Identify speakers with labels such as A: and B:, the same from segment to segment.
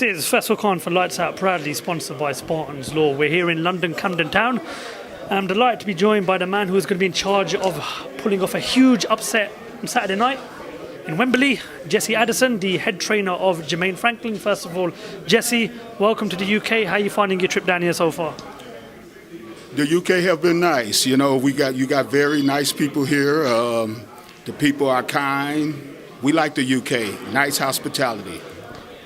A: This is Faisal Khan for Lights Out, proudly sponsored by Spartans Law. We're here in London, Camden Town. I'm delighted to be joined by the man who is going to be in charge of pulling off a huge upset on Saturday night in Wembley, Jesse Addison, the head trainer of Jermaine Franklin. First of all, Jesse, welcome to the UK. How are you finding your trip down here so far?
B: The UK have been nice. You know, you got very nice people here. The people are kind. We like the UK. Nice hospitality.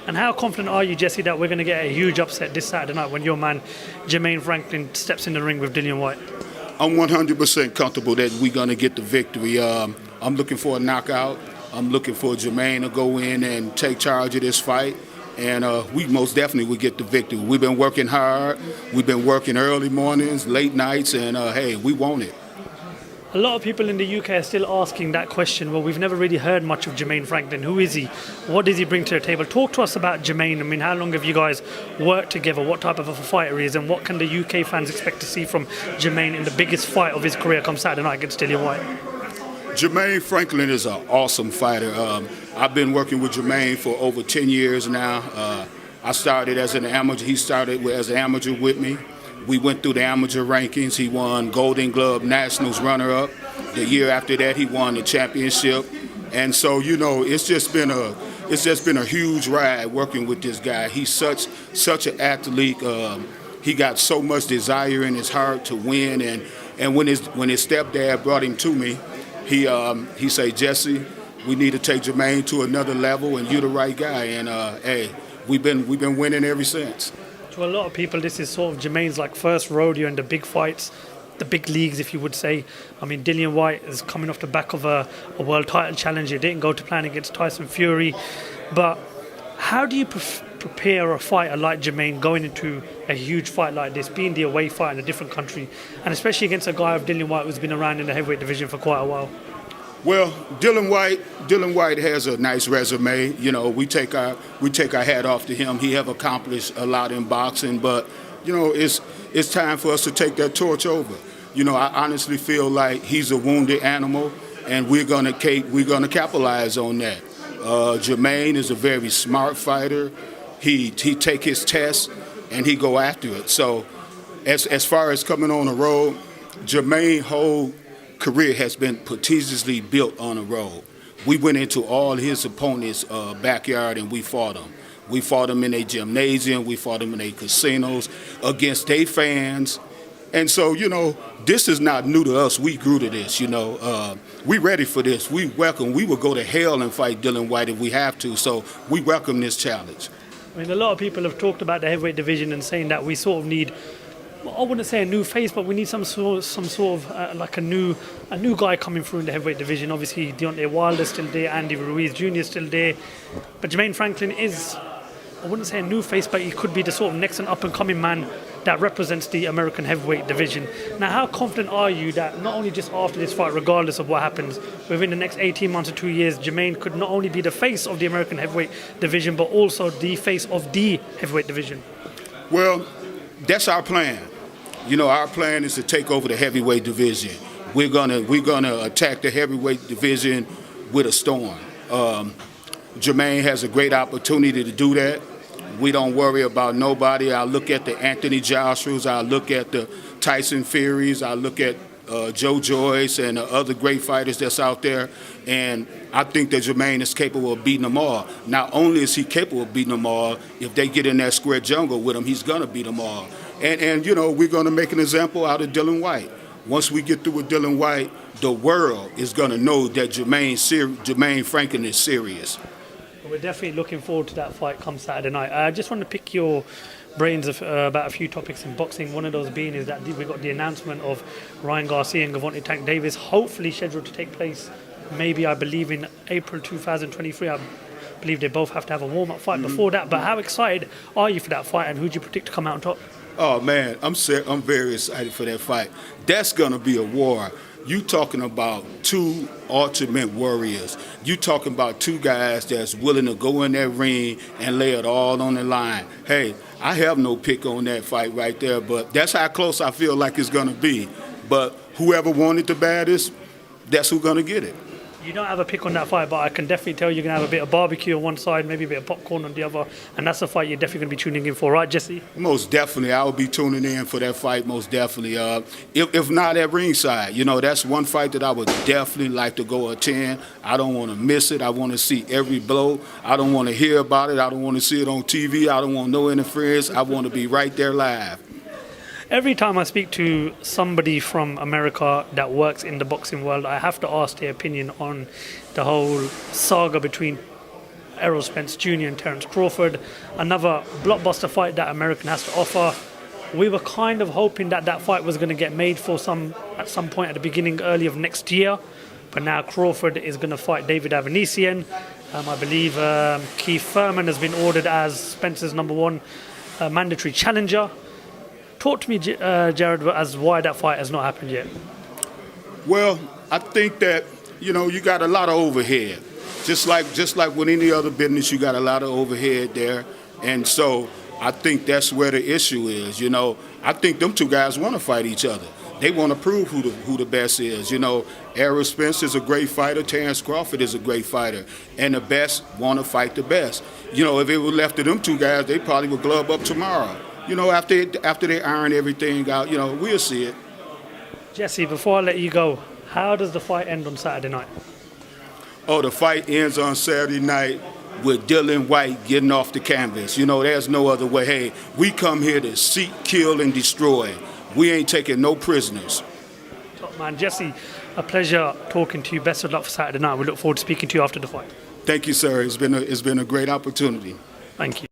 A: And how confident are you, Jesse, that we're going to get a huge upset this Saturday night when your man Jermaine Franklin steps in the ring with Dillian Whyte?
B: I'm 100% comfortable that we're going to get the victory. I'm looking for a knockout. I'm looking for Jermaine to go in and take charge of this fight. And we most definitely will get the victory. We've been working hard. We've been working early mornings, late nights, and hey, we want it.
A: A lot of people in the UK are still asking that question. Well, we've never really heard much of Jermaine Franklin. Who is he? What does he bring to the table? Talk to us about Jermaine. I mean, how long have you guys worked together? What type of a fighter he is? And what can the UK fans expect to see from Jermaine in the biggest fight of his career come Saturday night against Dillian Whyte?
B: Jermaine Franklin is an awesome fighter. I've been working with Jermaine for over 10 years now. I started as an amateur. He started as an amateur with me. We went through the amateur rankings. He won Golden Glove Nationals runner-up. The year after that, he won the championship. And so, you know, it's just been a huge ride working with this guy. He's such an athlete. He got so much desire in his heart to win. And when his stepdad brought him to me, he said, Jesse, we need to take Jermaine to another level, and you're the right guy. And hey, we've been winning ever since.
A: To a lot of people, this is sort of Jermaine's like first rodeo in the big fights, the big leagues, if you would say. I mean, Dillian Whyte is coming off the back of a world title challenge. It didn't go to plan against Tyson Fury. But how do you prepare a fighter like Jermaine going into a huge fight like this, being the away fight in a different country, and especially against a guy of Dillian Whyte who's been around in the heavyweight division for quite a while?
B: Well, Dillian Whyte has a nice resume. You know, we take our hat off to him. He have accomplished a lot in boxing, but you know, it's time for us to take that torch over. You know, I honestly feel like he's a wounded animal, and we're gonna capitalize on that. Jermaine is a very smart fighter. He take his tests and he go after it. So, as far as coming on the road, Jermaine's whole career has been prodigiously built on the road. We went into all his opponents' backyard and we fought them. We fought them in their gymnasium. We fought them in their casinos against their fans. And so, you know, this is not new to us. We grew to this, you know. We ready for this. We will go to hell and fight Dillian Whyte if we have to. So we welcome this challenge.
A: I mean, a lot of people have talked about the heavyweight division and saying that we sort of need, I wouldn't say a new face, but we need some sort of like a new guy coming through in the heavyweight division. Obviously, Deontay Wilder's still there, Andy Ruiz Jr. is still there, but Jermaine Franklin is, I wouldn't say a new face, but he could be the sort of next and up-and-coming man that represents the American heavyweight division. Now, how confident are you that not only just after this fight, regardless of what happens, within the next 18 months or 2 years, Jermaine could not only be the face of the American heavyweight division, but also the face of the heavyweight division?
B: Well, that's our plan. You know, our plan is to take over the heavyweight division. We're gonna attack the heavyweight division with a storm. Jermaine has a great opportunity to do that. We don't worry about nobody. I look at the Anthony Joshuas. I look at the Tyson Furies. I look at Joe Joyce and the other great fighters that's out there. And I think that Jermaine is capable of beating them all. Not only is he capable of beating them all, if they get in that square jungle with him, he's gonna beat them all. And you know, we're going to make an example out of Dillian Whyte. Once we get through with Dillian Whyte, the world is going to know that Jermaine Franklin is serious.
A: We're definitely looking forward to that fight come Saturday night. I just want to pick your brains about a few topics in boxing. One of those being is that we got the announcement of Ryan Garcia and Gervonta Tank Davis, hopefully scheduled to take place, maybe I believe in April 2023. I believe they both have to have a warm-up fight before that. But how excited are you for that fight, and who do you predict to come out on top?
B: Oh man, I'm very excited for that fight. That's gonna be a war. You talking about two ultimate warriors. You talking about two guys that's willing to go in that ring and lay it all on the line. Hey, I have no pick on that fight right there, but that's how close I feel like it's gonna be. But whoever wanted the baddest, that's who's gonna get it.
A: You don't have a pick on that fight, but I can definitely tell you're going to have a bit of barbecue on one side, maybe a bit of popcorn on the other, and that's a fight you're definitely going to be tuning in for, right, Jesse?
B: Most definitely, I will be tuning in for that fight. Most definitely. If not at ringside, that's one fight that I would definitely like to go attend. I don't want to miss it. I want to see every blow. I don't want to hear about it. I don't want to see it on TV. I don't want no interference. I want to be right there live.
A: Every time I speak to somebody from America that works in the boxing world, I have to ask their opinion on the whole saga between Errol Spence Jr. and Terence Crawford. Another blockbuster fight that American has to offer. We were kind of hoping that that fight was going to get made at some point at the beginning, early of next year. But now Crawford is going to fight David Avanesian. I believe Keith Thurman has been ordered as Spence's number one mandatory challenger. Talk to me, Jared, as why that fight has not happened yet.
B: Well, I think that you got a lot of overhead, just like with any other business, you got a lot of overhead there, and so I think that's where the issue is. I think them two guys want to fight each other. They want to prove who the best is. Errol Spence is a great fighter. Terence Crawford is a great fighter, and the best want to fight the best. If it was left to them two guys, they probably would glove up tomorrow. After they iron everything out, we'll see it.
A: Jesse, before I let you go, how does the fight end on Saturday night?
B: Oh, the fight ends on Saturday night with Dillian Whyte getting off the canvas. There's no other way. Hey, we come here to seek, kill, and destroy. We ain't taking no prisoners.
A: Top man, Jesse, a pleasure talking to you. Best of luck for Saturday night. We look forward to speaking to you after the fight.
B: Thank you, sir. It's been a great opportunity.
A: Thank you.